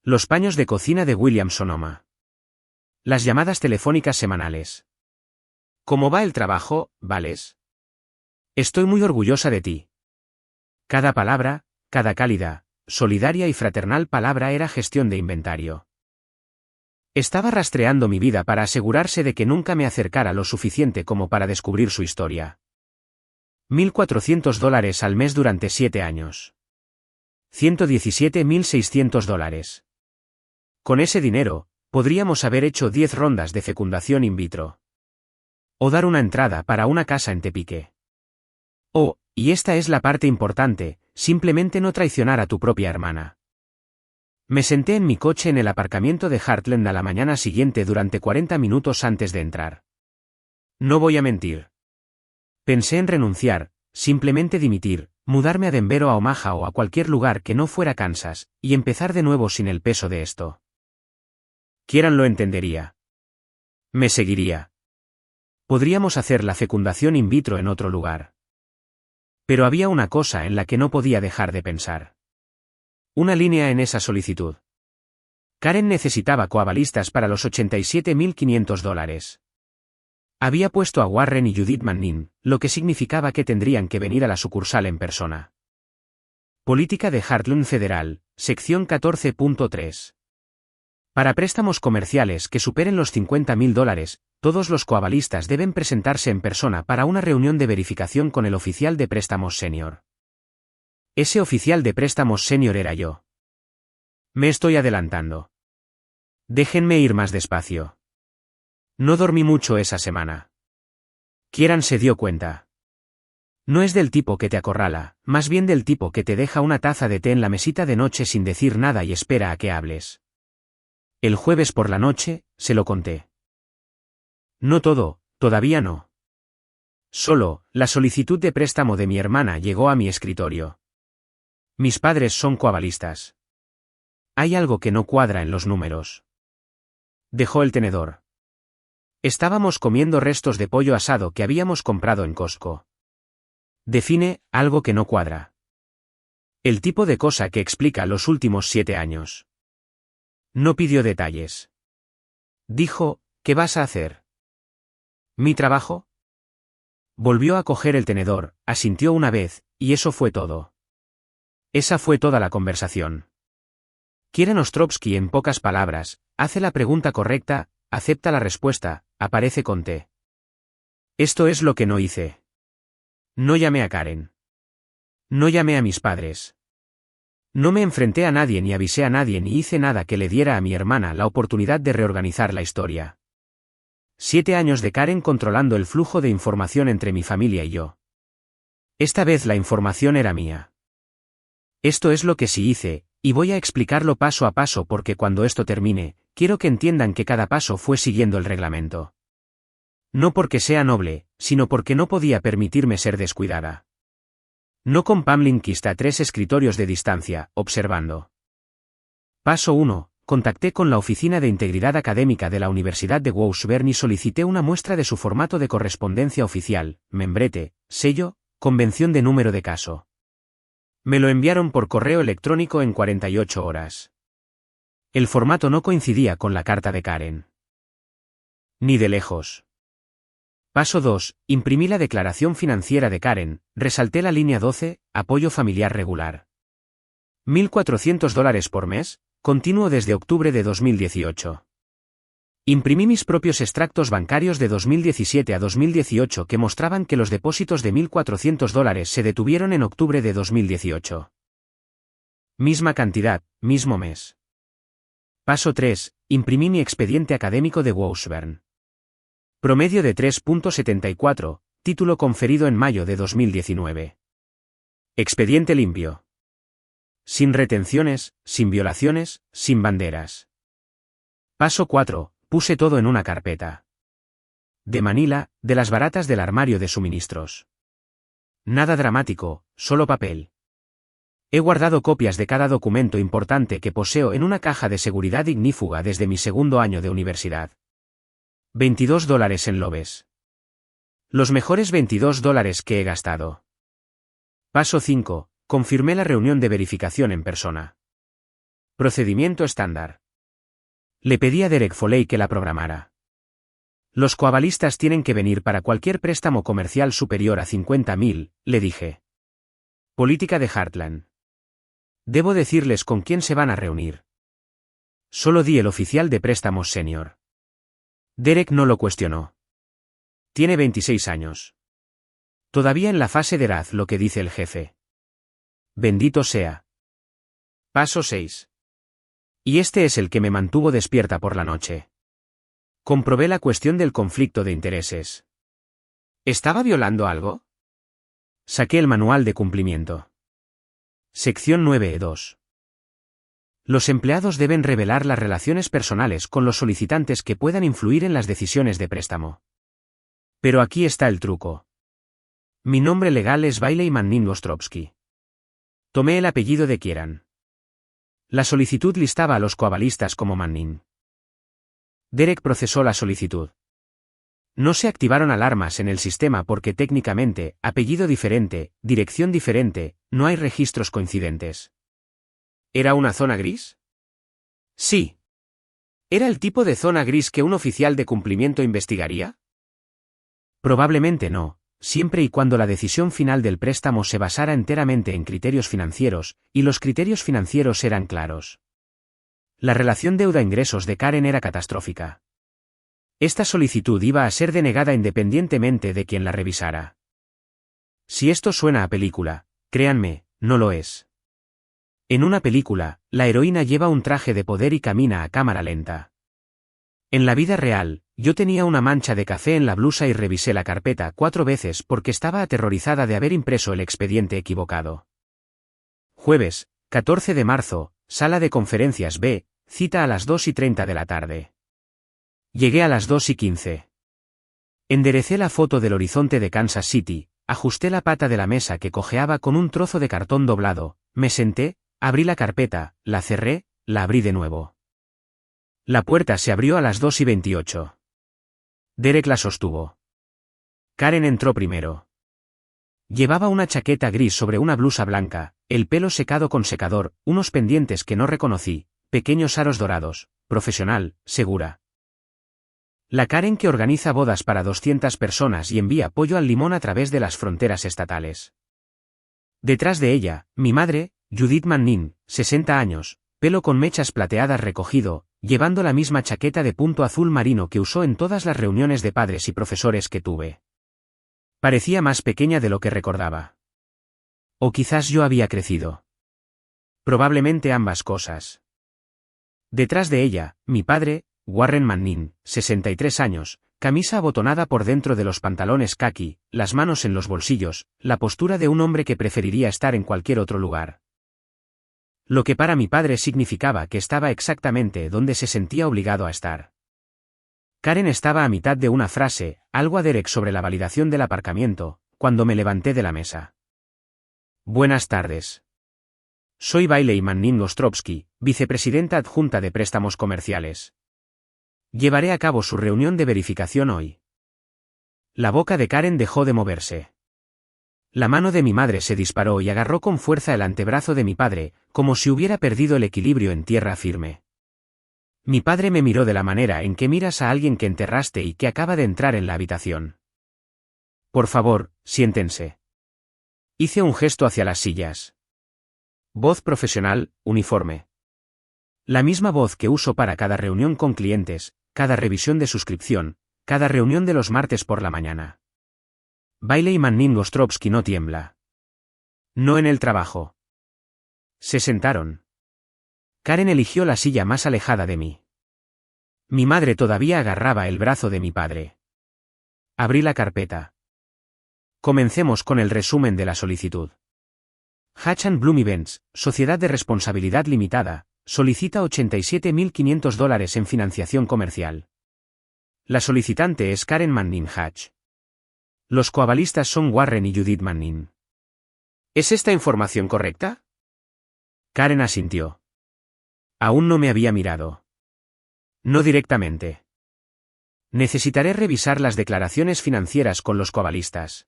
Los paños de cocina de William Sonoma. Las llamadas telefónicas semanales. ¿Cómo va el trabajo, Vales? Estoy muy orgullosa de ti. Cada palabra, cada cálida, solidaria y fraternal palabra era gestión de inventario. Estaba rastreando mi vida para asegurarse de que nunca me acercara lo suficiente como para descubrir su historia. $1.400 al mes durante 7 años. $117.600. Con ese dinero, podríamos haber hecho 10 rondas de fecundación in vitro. O dar una entrada para una casa en Tepique. Oh, y esta es la parte importante, simplemente no traicionar a tu propia hermana. Me senté en mi coche en el aparcamiento de Heartland a la mañana siguiente durante 40 minutos antes de entrar. No voy a mentir. Pensé en renunciar, simplemente dimitir, mudarme a Denver o a Omaha o a cualquier lugar que no fuera Kansas, y empezar de nuevo sin el peso de esto. Kieran lo entendería. Me seguiría. Podríamos hacer la fecundación in vitro en otro lugar. Pero había una cosa en la que no podía dejar de pensar. Una línea en esa solicitud. Karen necesitaba coavalistas para los $87.500. Había puesto a Warren y Judith Manning, lo que significaba que tendrían que venir a la sucursal en persona. Política de Heartland Federal, sección 14.3. Para préstamos comerciales que superen los $50.000, todos los coavalistas deben presentarse en persona para una reunión de verificación con el oficial de préstamos senior. Ese oficial de préstamos senior era yo. Me estoy adelantando. Déjenme ir más despacio. No dormí mucho esa semana. Kieran se dio cuenta. No es del tipo que te acorrala, más bien del tipo que te deja una taza de té en la mesita de noche sin decir nada y espera a que hables. El jueves por la noche, se lo conté. No todo, todavía no. Solo, la solicitud de préstamo de mi hermana llegó a mi escritorio. Mis padres son coavalistas. Hay algo que no cuadra en los números. Dejó el tenedor. Estábamos comiendo restos de pollo asado que habíamos comprado en Costco. Define, algo que no cuadra. El tipo de cosa que explica los últimos 7 años. No pidió detalles. Dijo, ¿qué vas a hacer? ¿Mi trabajo? Volvió a coger el tenedor, asintió una vez, y eso fue todo. Esa fue toda la conversación. Kieran Ostrovsky, en pocas palabras, hace la pregunta correcta, acepta la respuesta, aparece con T. Esto es lo que no hice. No llamé a Karen. No llamé a mis padres. No me enfrenté a nadie ni avisé a nadie ni hice nada que le diera a mi hermana la oportunidad de reorganizar la historia. 7 años de Karen controlando el flujo de información entre mi familia y yo. Esta vez la información era mía. Esto es lo que sí hice, y voy a explicarlo paso a paso porque cuando esto termine, quiero que entiendan que cada paso fue siguiendo el reglamento. No porque sea noble, sino porque no podía permitirme ser descuidada. No con Pam Lindquist a 3 escritorios de distancia, observando. Paso 1. Contacté con la Oficina de Integridad Académica de la Universidad de Washburn y solicité una muestra de su formato de correspondencia oficial, membrete, sello, convención de número de caso. Me lo enviaron por correo electrónico en 48 horas. El formato no coincidía con la carta de Karen. Ni de lejos. Paso 2. Imprimí la declaración financiera de Karen, resalté la línea 12, apoyo familiar regular. $1.400 por mes, continuo desde octubre de 2018. Imprimí mis propios extractos bancarios de 2017 a 2018 que mostraban que los depósitos de $1.400 se detuvieron en octubre de 2018. Misma cantidad, mismo mes. Paso 3. Imprimí mi expediente académico de Washburn. Promedio de 3.74, título conferido en mayo de 2019. Expediente limpio. Sin retenciones, sin violaciones, sin banderas. Paso 4. Puse todo en una carpeta. De Manila, de las baratas del armario de suministros. Nada dramático, solo papel. He guardado copias de cada documento importante que poseo en una caja de seguridad ignífuga desde mi segundo año de universidad. $22 en Lobes. Los mejores $22 que he gastado. Paso 5. Confirmé la reunión de verificación en persona. Procedimiento estándar. Le pedí a Derek Foley que la programara. Los coavalistas tienen que venir para cualquier préstamo comercial superior a 50.000, le dije. Política de Heartland. Debo decirles con quién se van a reunir. Solo di el oficial de préstamos senior. Derek no lo cuestionó. Tiene 26 años. Todavía en la fase de edad, lo que dice el jefe. Bendito sea. Paso 6. Y este es el que me mantuvo despierta por la noche. Comprobé la cuestión del conflicto de intereses. ¿Estaba violando algo? Saqué el manual de cumplimiento. Sección 9.2. Los empleados deben revelar las relaciones personales con los solicitantes que puedan influir en las decisiones de préstamo. Pero aquí está el truco. Mi nombre legal es Bailey Manning Ostrovsky. Tomé el apellido de Kieran. La solicitud listaba a los coavalistas como Manning. Derek procesó la solicitud. No se activaron alarmas en el sistema porque técnicamente, apellido diferente, dirección diferente, no hay registros coincidentes. ¿Era una zona gris? Sí. ¿Era el tipo de zona gris que un oficial de cumplimiento investigaría? Probablemente no, siempre y cuando la decisión final del préstamo se basara enteramente en criterios financieros, y los criterios financieros eran claros. La relación deuda-ingresos de Karen era catastrófica. Esta solicitud iba a ser denegada independientemente de quien la revisara. Si esto suena a película, créanme, no lo es. En una película, la heroína lleva un traje de poder y camina a cámara lenta. En la vida real, yo tenía una mancha de café en la blusa y revisé la carpeta 4 veces porque estaba aterrorizada de haber impreso el expediente equivocado. Jueves, 14 de marzo, sala de conferencias B, cita a las 2:30 de la tarde. Llegué a las 2:15. Enderecé la foto del horizonte de Kansas City, ajusté la pata de la mesa que cojeaba con un trozo de cartón doblado, me senté, abrí la carpeta, la cerré, la abrí de nuevo. La puerta se abrió a las 2:28. Derek la sostuvo. Karen entró primero. Llevaba una chaqueta gris sobre una blusa blanca, el pelo secado con secador, unos pendientes que no reconocí, pequeños aros dorados, profesional, segura. La Karen que organiza bodas para 200 personas y envía pollo al limón a través de las fronteras estatales. Detrás de ella, mi madre, Judith Manning, 60 años, pelo con mechas plateadas recogido, llevando la misma chaqueta de punto azul marino que usó en todas las reuniones de padres y profesores que tuve. Parecía más pequeña de lo que recordaba. O quizás yo había crecido. Probablemente ambas cosas. Detrás de ella, mi padre, Warren Manning, 63 años, camisa abotonada por dentro de los pantalones caqui, las manos en los bolsillos, la postura de un hombre que preferiría estar en cualquier otro lugar. Lo que para mi padre significaba que estaba exactamente donde se sentía obligado a estar. Karen estaba a mitad de una frase, algo a Derek sobre la validación del aparcamiento, cuando me levanté de la mesa. Buenas tardes. Soy Bailey Manning Ostrovsky, vicepresidenta adjunta de préstamos comerciales. Llevaré a cabo su reunión de verificación hoy. La boca de Karen dejó de moverse. La mano de mi madre se disparó y agarró con fuerza el antebrazo de mi padre, como si hubiera perdido el equilibrio en tierra firme. Mi padre me miró de la manera en que miras a alguien que enterraste y que acaba de entrar en la habitación. Por favor, siéntense. Hice un gesto hacia las sillas. Voz profesional, uniforme. La misma voz que uso para cada reunión con clientes, cada revisión de suscripción, cada reunión de los martes por la mañana. Bailey Manning Ostrovsky no tiembla. No en el trabajo. Se sentaron. Karen eligió la silla más alejada de mí. Mi madre todavía agarraba el brazo de mi padre. Abrí la carpeta. Comencemos con el resumen de la solicitud. Hatch & Bloom Events, Sociedad de Responsabilidad Limitada, solicita $87.500 en financiación comercial. La solicitante es Karen Manning Hatch. Los coavalistas son Warren y Judith Manning. ¿Es esta información correcta? Karen asintió. Aún no me había mirado. No directamente. Necesitaré revisar las declaraciones financieras con los coavalistas.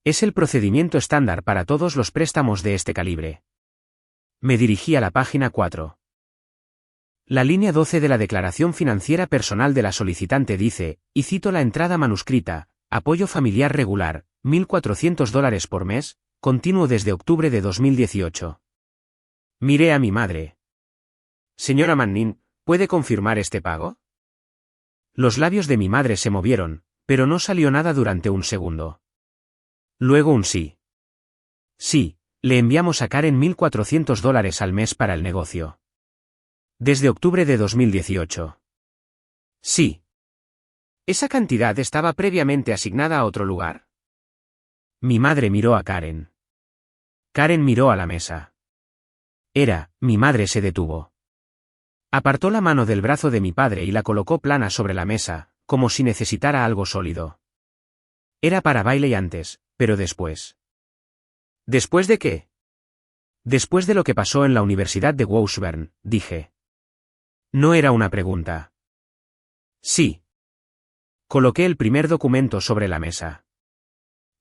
Es el procedimiento estándar para todos los préstamos de este calibre. Me dirigí a la página 4. La línea 12 de la declaración financiera personal de la solicitante dice, y cito la entrada manuscrita, apoyo familiar regular, $1.400 por mes, continuo desde octubre de 2018. Miré a mi madre. Señora Manning, ¿puede confirmar este pago? Los labios de mi madre se movieron, pero no salió nada durante un segundo. Luego un sí. Sí, le enviamos a Karen $1.400 al mes para el negocio. Desde octubre de 2018. Sí. ¿Esa cantidad estaba previamente asignada a otro lugar? Mi madre miró a Karen. Karen miró a la mesa. Mi madre se detuvo. Apartó la mano del brazo de mi padre y la colocó plana sobre la mesa, como si necesitara algo sólido. Era para Bailey antes, pero después. ¿Después de qué? Después de lo que pasó en la Universidad de Washburn, dije. No era una pregunta. Sí. Coloqué el primer documento sobre la mesa.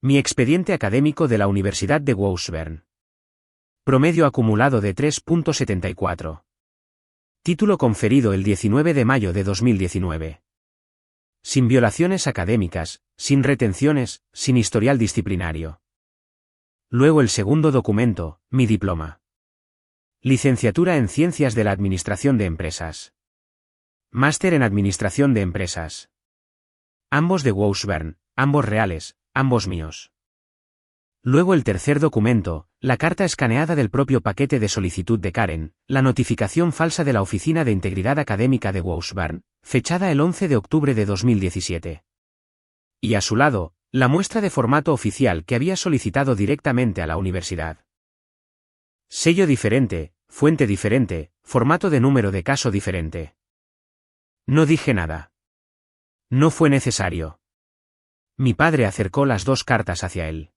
Mi expediente académico de la Universidad de Washburn. Promedio acumulado de 3.74. Título conferido el 19 de mayo de 2019. Sin violaciones académicas, sin retenciones, sin historial disciplinario. Luego el segundo documento, mi diploma. Licenciatura en Ciencias de la Administración de Empresas. Máster en Administración de Empresas. Ambos de Washburn, ambos reales, ambos míos. Luego el tercer documento, la carta escaneada del propio paquete de solicitud de Karen, la notificación falsa de la Oficina de Integridad Académica de Washburn, fechada el 11 de octubre de 2017. Y a su lado, la muestra de formato oficial que había solicitado directamente a la universidad. Sello diferente, fuente diferente, formato de número de caso diferente. No dije nada. No fue necesario. Mi padre acercó las dos cartas hacia él.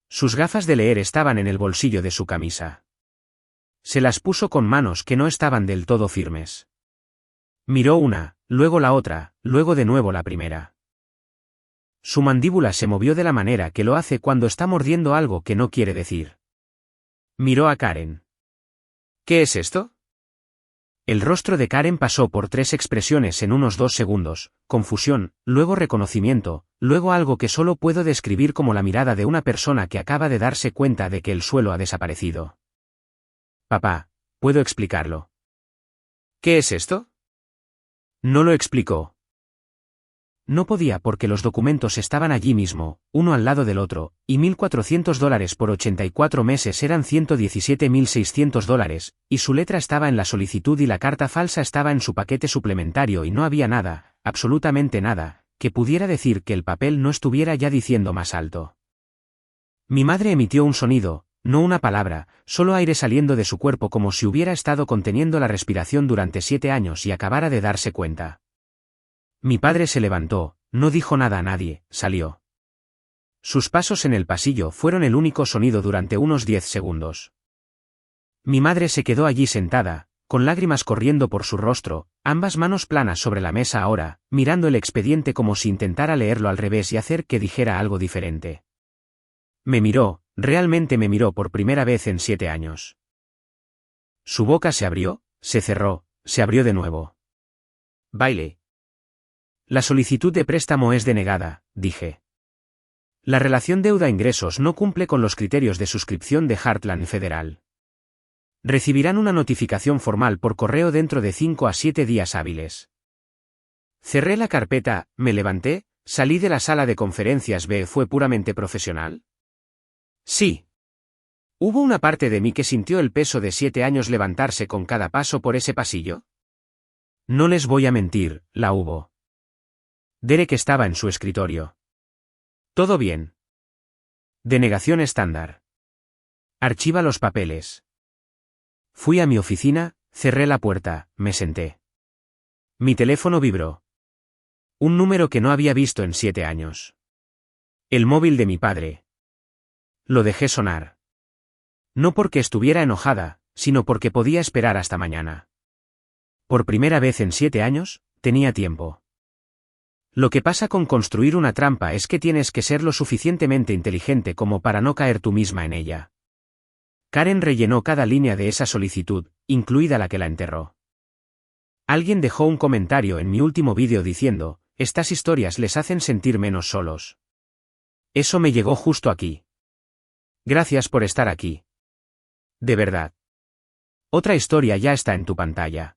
Sus gafas de leer estaban en el bolsillo de su camisa. Se las puso con manos que no estaban del todo firmes. Miró una, luego la otra, luego de nuevo la primera. Su mandíbula se movió de la manera que lo hace cuando está mordiendo algo que no quiere decir. Miró a Karen. ¿Qué es esto? El rostro de Karen pasó por tres expresiones en unos 2 segundos, confusión, luego reconocimiento, luego algo que solo puedo describir como la mirada de una persona que acaba de darse cuenta de que el suelo ha desaparecido. Papá, puedo explicarlo. ¿Qué es esto? No lo explicó. No podía porque los documentos estaban allí mismo, uno al lado del otro, y $1.400 por 84 meses eran $117.600, y su letra estaba en la solicitud y la carta falsa estaba en su paquete suplementario y no había nada, absolutamente nada, que pudiera decir que el papel no estuviera ya diciendo más alto. Mi madre emitió un sonido, no una palabra, solo aire saliendo de su cuerpo como si hubiera estado conteniendo la respiración durante 7 años y acabara de darse cuenta. Mi padre se levantó, no dijo nada a nadie, salió. Sus pasos en el pasillo fueron el único sonido durante unos 10 segundos. Mi madre se quedó allí sentada, con lágrimas corriendo por su rostro, ambas manos planas sobre la mesa ahora, mirando el expediente como si intentara leerlo al revés y hacer que dijera algo diferente. Me miró, realmente me miró por primera vez en 7 años. Su boca se abrió, se cerró, se abrió de nuevo. Bailey. La solicitud de préstamo es denegada, dije. La relación deuda-ingresos no cumple con los criterios de suscripción de Heartland Federal. Recibirán una notificación formal por correo dentro de 5 a 7 días hábiles. Cerré la carpeta, me levanté, salí de la sala de conferencias B. ¿Fue puramente profesional? Sí. ¿Hubo una parte de mí que sintió el peso de 7 años levantarse con cada paso por ese pasillo? No les voy a mentir, la hubo. Derek estaba en su escritorio. Todo bien. Denegación estándar. Archiva los papeles. Fui a mi oficina, cerré la puerta, me senté. Mi teléfono vibró. Un número que no había visto en 7 años. El móvil de mi padre. Lo dejé sonar. No porque estuviera enojada, sino porque podía esperar hasta mañana. Por primera vez en 7 años, tenía tiempo. Lo que pasa con construir una trampa es que tienes que ser lo suficientemente inteligente como para no caer tú misma en ella. Karen rellenó cada línea de esa solicitud, incluida la que la enterró. Alguien dejó un comentario en mi último vídeo diciendo, estas historias les hacen sentir menos solos. Eso me llegó justo aquí. Gracias por estar aquí. De verdad. Otra historia ya está en tu pantalla.